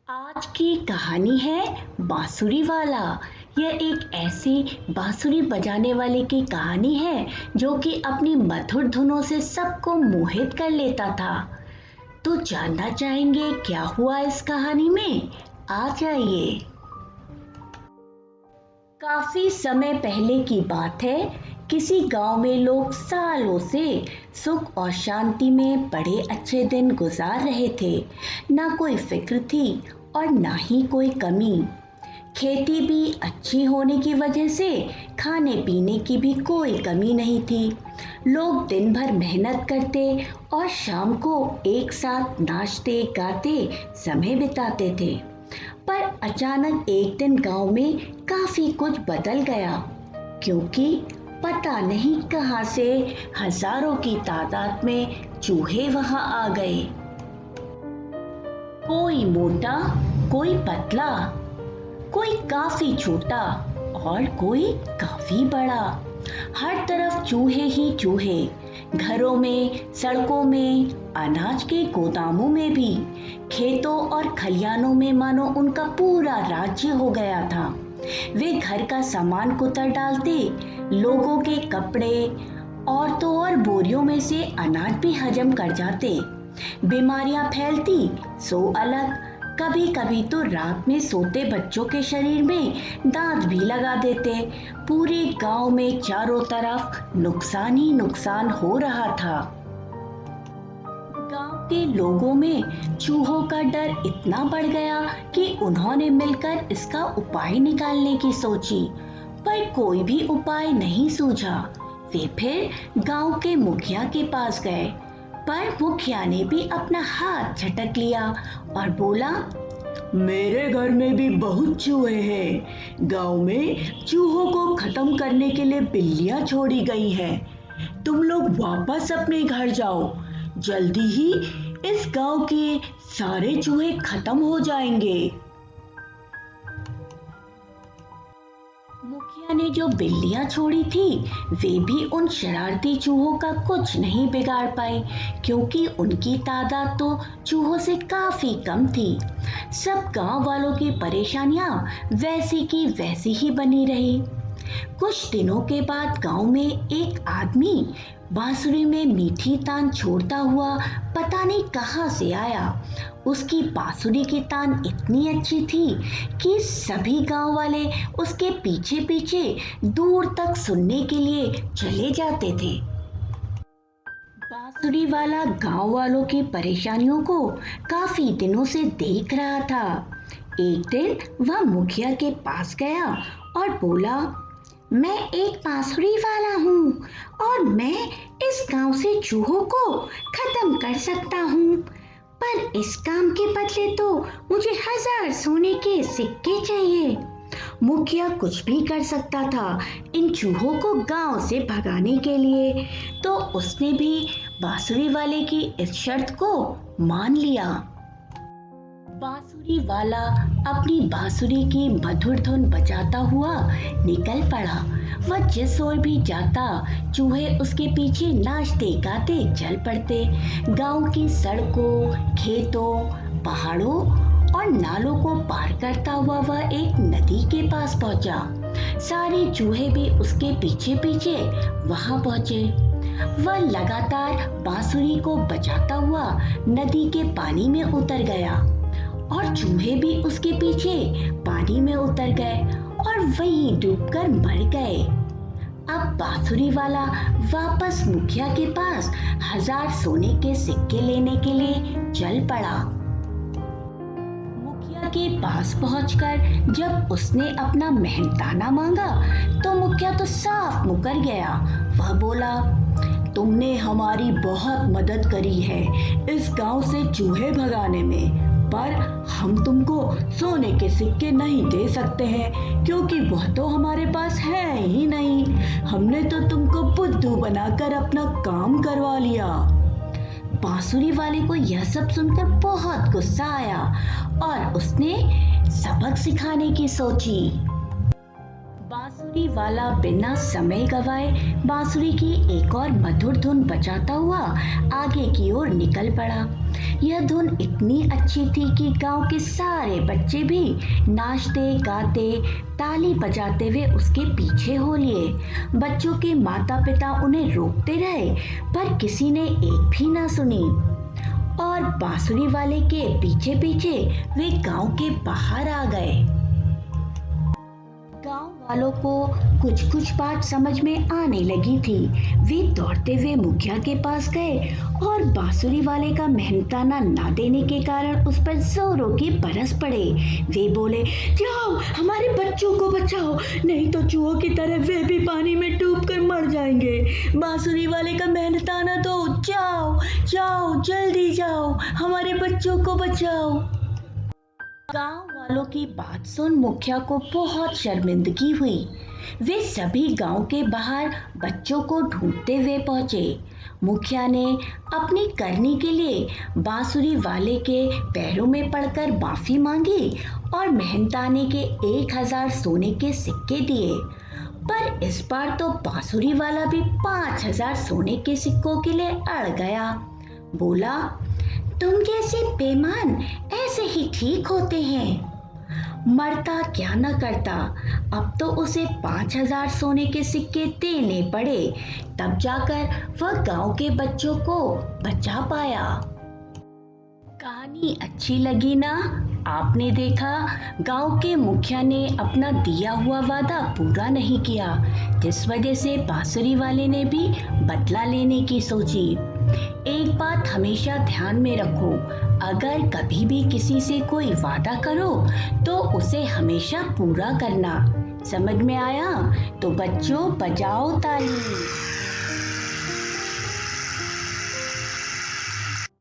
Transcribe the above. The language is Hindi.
आज की कहानी है बांसुरी वाला। यह एक ऐसी बांसुरी बजाने वाले की कहानी है जो कि अपनी मधुर धुनों से सबको मोहित कर लेता था। तो जानना चाहेंगे क्या हुआ इस कहानी में? आ जाइए। काफी समय पहले की बात है। किसी गांव में लोग सालों से सुख और शांति में बड़े अच्छे दिन गुजार रहे थे। ना कोई फिक्र थी और ना ही कोई कमी। खेती भी अच्छी होने की वजह से खाने पीने की भी कोई कमी नहीं थी। लोग दिन भर मेहनत करते और शाम को एक साथ नाचते गाते समय बिताते थे। पर अचानक एक दिन गांव में काफी कुछ बदल गया, क्योंकि पता नहीं कहां से हजारों की तादाद में चूहे वहां आ गए। कोई मोटा, कोई पतला, कोई काफी छोटा और कोई काफी बड़ा। हर तरफ चूहे ही चूहे। घरों में, सड़कों में, अनाज के गोदामों में भी, खेतों और खलियानों में मानो उनका पूरा राज्य हो गया था। वे घर का सामान कुतर डालते, लोगों के कपड़े, औरतों और बोरियों में से अनाज भी हजम कर जाते। बीमारियां फैलती सो अलग, कभी कभी तो रात में सोते बच्चों के शरीर में दांत भी लगा देते। पूरे गांव में चारों तरफ नुकसान ही नुकसान हो रहा था। गांव के लोगों में चूहों का डर इतना बढ़ गया कि उन्होंने मिलकर इसका उपाय निकालने की सोची, पर कोई भी उपाय नहीं सूझा। वे फिर गांव के मुखिया के पास गए, पर मुखिया ने भी अपना हाथ झटक लिया और बोला, मेरे घर में भी बहुत चूहे हैं। गांव में चूहों को खत्म करने के लिए बिल्लियां छोड़ी गई हैं। तुम लोग वापस अपने घर जाओ, जल्दी ही इस गांव के सारे चूहे खत्म हो जाएंगे। मुखिया ने जो बिल्लियां छोड़ी थी वे भी उन शरारती चूहों का कुछ नहीं बिगाड़ पाए, क्योंकि उनकी तादाद तो चूहों से काफी कम थी। सब गांव वालों की परेशानियां वैसी की वैसी ही बनी रही। कुछ दिनों के बाद गांव में एक आदमी बांसुरी में मीठी तान छोड़ता हुआ पता नहीं कहां से आया। उसकी बांसुरी की तान इतनी अच्छी थी कि सभी गांव वाले उसके पीछे पीछे दूर तक सुनने के लिए चले जाते थे। बांसुरी वाला गांव वालों की परेशानियों को काफी दिनों से देख रहा था। एक दिन वह मुखिया के पास गया और बोला, मैं एक बांसुरी वाला हूँ और मैं इस गांव से चूहों को खत्म कर सकता हूँ, पर इस काम के बदले तो मुझे 1000 सोने के सिक्के चाहिए। मुखिया कुछ भी कर सकता था इन चूहों को गांव से भगाने के लिए, तो उसने भी बांसुरी वाले की इस शर्त को मान लिया। बांसुरी वाला अपनी बांसुरी की मधुर धुन बजाता हुआ निकल पड़ा। वह जिस ओर भी जाता चूहे उसके पीछे नाचते गाते चल पड़ते। गांव की सड़कों, खेतों, पहाड़ों और नालों को पार करता हुआ वह एक नदी के पास पहुंचा। सारे चूहे भी उसके पीछे पीछे वहां पहुंचे। वह लगातार बांसुरी को बजाता हुआ नदी के पानी में उतर गया और चूहे भी उसके पीछे पानी में उतर गए और वहीं डूबकर मर गए। अब बांसुरी वाला वापस मुखिया के पास 1000 सोने के सिक्के लेने के लिए चल पड़ा। मुखिया के पास पहुंचकर जब उसने अपना मेहनताना मांगा तो मुखिया तो साफ मुकर गया। वह बोला, तुमने हमारी बहुत मदद करी है इस गांव से चूहे भगाने में, पर हम तुमको सोने के सिक्के नहीं दे सकते हैं, क्योंकि वह तो हमारे पास है ही नहीं। हमने तो तुमको बुद्धू बनाकर अपना काम करवा लिया। बांसुरी वाले को यह सब सुनकर बहुत गुस्सा आया और उसने सबक सिखाने की सोची। बांसुरी बांसुरी वाला बिना समय गवाए बांसुरी की एक और मधुर धुन बजाता हुआ आगे की ओर निकल पड़ा। यह धुन इतनी अच्छी थी कि गांव के सारे बच्चे भी नाचते गाते ताली बजाते हुए उसके पीछे हो लिए। बच्चों के माता पिता उन्हें रोकते रहे पर किसी ने एक भी ना सुनी और बांसुरी वाले के पीछे पीछे वे गांव के बाहर आ गए। गांव वालों को कुछ कुछ बात समझ में आने लगी थी। वे दौड़ते हुए मुखिया के पास गए और बांसुरी वाले का मेहनताना ना देने के कारण उस पर जोरों की बरस पड़े। वे बोले, जाओ हमारे बच्चों को बचाओ, नहीं तो चूहों की तरह वे भी पानी में डूब कर मर जाएंगे। बांसुरी वाले का मेहनताना दो, जाओ जाओ जल्दी जाओ, हमारे बच्चों को बचाओ। गांव वालों की बात सुन मुखिया को बहुत शर्मिंदगी हुई। वे सभी गांव के बाहर बच्चों को ढूंढते हुए पहुंचे। मुखिया ने अपनी करनी के लिए बांसुरी वाले के पैरों में पड़कर माफी मांगी और मेहनताने के 1000 सोने के सिक्के दिए। पर इस बार तो बांसुरी वाला भी 5000 सोने के सिक्कों के लिए अड़ गया। बोला, तुम जैसे बेईमान ऐसे ही ठीक होते हैं। मरता क्या न करता, अब तो उसे 5000 सोने के सिक्के देने पड़े, तब जाकर वह गांव के बच्चों को बचा पाया। कहानी अच्छी लगी ना? आपने देखा गांव के मुखिया ने अपना दिया हुआ वादा पूरा नहीं किया, जिस वजह से बांसुरी वाले ने भी बदला लेने की सोची। एक बात हमेशा ध्यान में रखो, अगर कभी भी किसी से कोई वादा करो तो उसे हमेशा पूरा करना। समझ में आया? तो बच्चों बजाओ ताली।